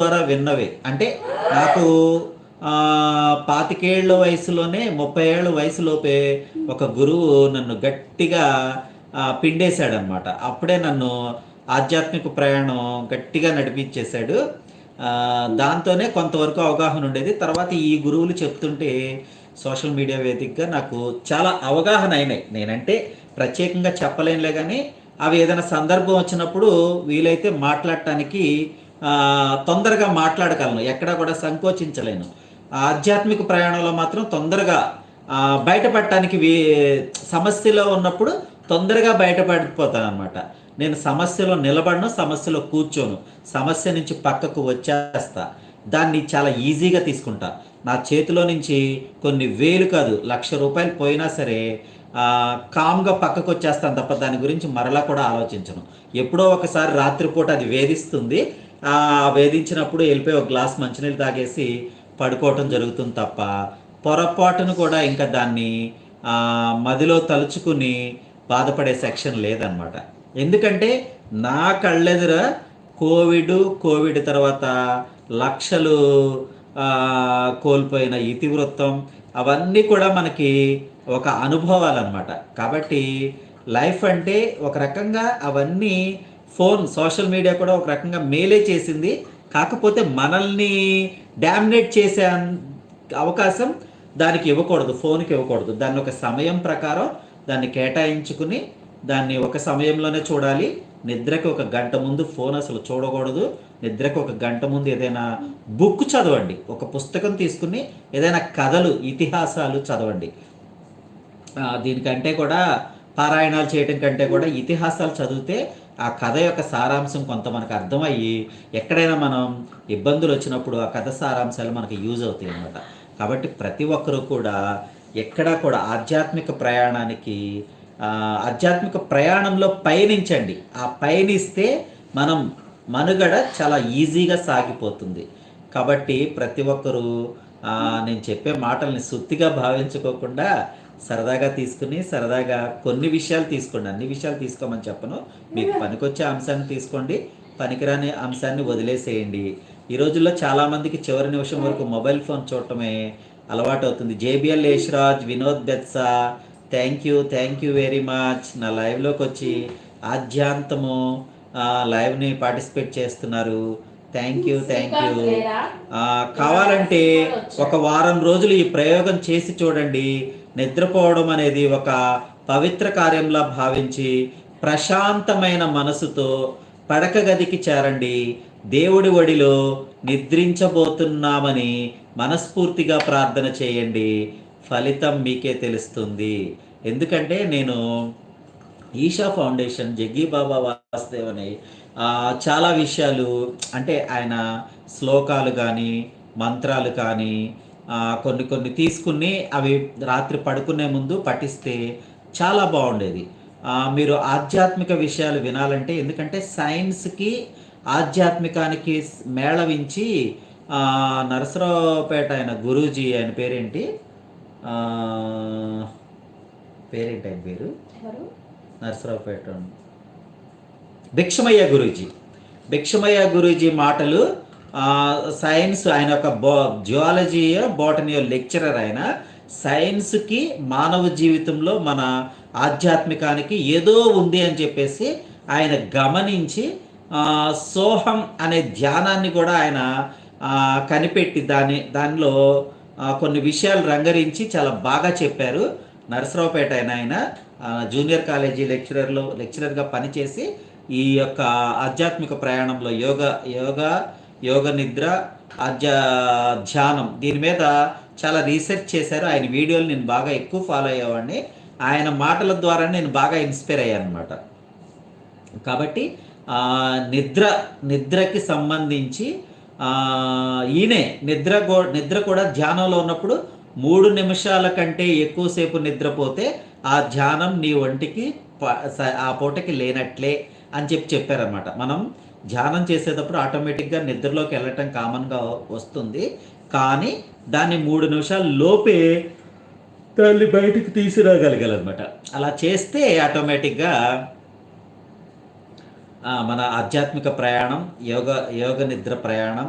ద్వారా విన్నవే. అంటే నాకు 25 ఏళ్ల వయసులోనే 30 ఏళ్ల వయసులోపే ఒక గురువు నన్ను గట్టిగా పిండేశాడనమాట. అప్పుడే నన్ను ఆధ్యాత్మిక ప్రయాణం గట్టిగా నడిపించేశాడు. దాంతోనే కొంతవరకు అవగాహన ఉండేది. తర్వాత ఈ గురువులు చెప్తుంటే సోషల్ మీడియా వేదికగా నాకు చాలా అవగాహన అయినాయి. నేనంటే ప్రత్యేకంగా చెప్పలేనులే కానీ అవి ఏదైనా సందర్భం వచ్చినప్పుడు వీలైతే మాట్లాడటానికి తొందరగా మాట్లాడగలను. ఎక్కడా కూడా సంకోచించలేను. ఆధ్యాత్మిక ప్రయాణంలో మాత్రం తొందరగా బయటపడటానికి సమస్యలో ఉన్నప్పుడు తొందరగా బయటపడిపోతాను అనమాట. నేను సమస్యలో నిలబడను, సమస్యలో కూర్చోను, సమస్య నుంచి పక్కకు వచ్చేస్తా. దాన్ని చాలా ఈజీగా తీసుకుంటా. నా చేతిలో నుంచి కొన్ని వేలు కాదు, ₹1,00,000 పోయినా సరే కామ్గా పక్కకు వచ్చేస్తాను తప్ప దాని గురించి మరలా కూడా ఆలోచించను. ఎప్పుడో ఒకసారి రాత్రిపూట అది వేధిస్తుంది. వేధించినప్పుడు వెళ్ళిపోయి ఒక గ్లాస్ మంచినీళ్ళు తాగేసి పడుకోవటం జరుగుతుంది తప్ప పొరపాటును కూడా ఇంకా దాన్ని మదిలో తలుచుకుని బాధపడే సెక్షన్ లేదనమాట. ఎందుకంటే నా కళ్ళెదుర కోవిడ్ తర్వాత లక్షలు కోల్పోయిన ఇతివృత్తం అవన్నీ కూడా మనకి ఒక అనుభవాలన్నమాట. కాబట్టి లైఫ్ అంటే ఒక రకంగా అవన్నీ సోషల్ మీడియా కూడా ఒక రకంగా మేలే చేసింది. కాకపోతే మనల్ని డామినేట్ చేసే అవకాశం దానికి ఇవ్వకూడదు, ఫోన్కి ఇవ్వకూడదు. దాన్ని ఒక సమయం ప్రకారం దాన్ని కేటాయించుకుని దాన్ని ఒక సమయంలోనే చూడాలి. నిద్రకి 1 గంట ముందు ఫోన్ అసలు చూడకూడదు. నిద్రకి 1 గంట ముందు ఏదైనా బుక్ చదవండి, ఒక పుస్తకం తీసుకుని ఏదైనా కథలు, ఇతిహాసాలు చదవండి. దీనికంటే కూడా పారాయణాలు చేయడం కంటే కూడా ఇతిహాసాలు చదివితే ఆ కథ యొక్క సారాంశం కొంత మనకు అర్థమయ్యి ఎక్కడైనా మనం ఇబ్బందులు వచ్చినప్పుడు ఆ కథ సారాంశాలు మనకు యూజ్ అవుతాయి అన్నమాట. కాబట్టి ప్రతి ఒక్కరూ కూడా ఎక్కడా కూడా ఆధ్యాత్మిక ప్రయాణంలో పయనించండి. ఆ పయనిస్తే మనం మనుగడ చాలా ఈజీగా సాగిపోతుంది. కాబట్టి ప్రతి ఒక్కరూ నేను చెప్పే మాటల్ని సుత్తిగా భావించుకోకుండా సరదాగా తీసుకుని సరదాగా కొన్ని విషయాలు తీసుకోండి. అన్ని విషయాలు తీసుకోమని చెప్పను. మీకు పనికొచ్చే అంశాన్ని తీసుకోండి, పనికిరాని అంశాన్ని వదిలేసేయండి. ఈ రోజుల్లో చాలామందికి చివరి నిమిషం వరకు మొబైల్ ఫోన్ చూడటమే అలవాటు అవుతుంది. JBL Yashraj, Vinod Betsa, thank you very much. నా లైవ్లోకి వచ్చి ఆద్యాంతము లైవ్ని పార్టిసిపేట్ చేస్తున్నారు. Thank you. కావాలంటే ఒక వారం రోజులు ఈ ప్రయోగం చేసి చూడండి. నిద్రపోవడం అనేది ఒక పవిత్ర కార్యంలా భావించి ప్రశాంతమైన మనసుతో పడక గదికి చేరండి. దేవుడి ఒడిలో నిద్రించబోతున్నామని మనస్ఫూర్తిగా ప్రార్థన చేయండి. ఫలితం మీకే తెలుస్తుంది. ఎందుకంటే నేను ఈషా ఫౌండేషన్, జగ్గి బాబా వాసుదేవ్ అని చాలా విషయాలు, అంటే ఆయన శ్లోకాలు కానీ మంత్రాలు కానీ కొన్ని తీసుకుని అవి రాత్రి పడుకునే ముందు పఠిస్తే చాలా బాగుండేది. మీరు ఆధ్యాత్మిక విషయాలు వినాలంటే, ఎందుకంటే సైన్స్కి ఆధ్యాత్మికానికి మేళవించి నరసరావుపేట ఆయన గురూజీ, ఆయన పేరేంటి ఆయన పేరు నరసరావుపేట భిక్షమయ్య గురూజీ మాటలు, సైన్స్, ఆయన ఒక జియాలజీ బోటనీ లెక్చరర్. ఆయన సైన్స్కి మానవ జీవితంలో మన ఆధ్యాత్మికానికి ఏదో ఉంది అని చెప్పేసి ఆయన గమనించి సోహం అనే ధ్యానాన్ని కూడా ఆయన కనిపెట్టి దానిలో కొన్ని విషయాలు రంగరించి చాలా బాగా చెప్పారు. నరసరావుపేట ఆయన జూనియర్ కాలేజీ లెక్చరర్గా పనిచేసి ఈ యొక్క ఆధ్యాత్మిక ప్రయాణంలో యోగ నిద్ర, ధ్యానం దీని మీద చాలా రీసెర్చ్ చేశారు. ఆయన వీడియోలు నేను బాగా ఎక్కువ ఫాలో అయ్యేవాడిని. ఆయన మాటల ద్వారా నేను బాగా ఇన్స్పైర్ అయ్యాను అనమాట. కాబట్టి నిద్రకి సంబంధించి ఈయనే నిద్ర కూడా ధ్యానంలో ఉన్నప్పుడు 3 నిమిషాల కంటే ఎక్కువసేపు నిద్రపోతే ఆ ధ్యానం నీ ఒంటికి ఆ పూటకి లేనట్లే అని చెప్పారనమాట. మనం ధ్యానం చేసేటప్పుడు ఆటోమేటిక్గా నిద్రలోకి వెళ్ళటం కామన్గా వస్తుంది. కానీ దాన్ని 3 నిమిషాల లోపే దాన్ని బయటకు తీసుకురాగలగాలన్నమాట. అలా చేస్తే ఆటోమేటిక్గా మన ఆధ్యాత్మిక ప్రయాణం, యోగ యోగ నిద్ర ప్రయాణం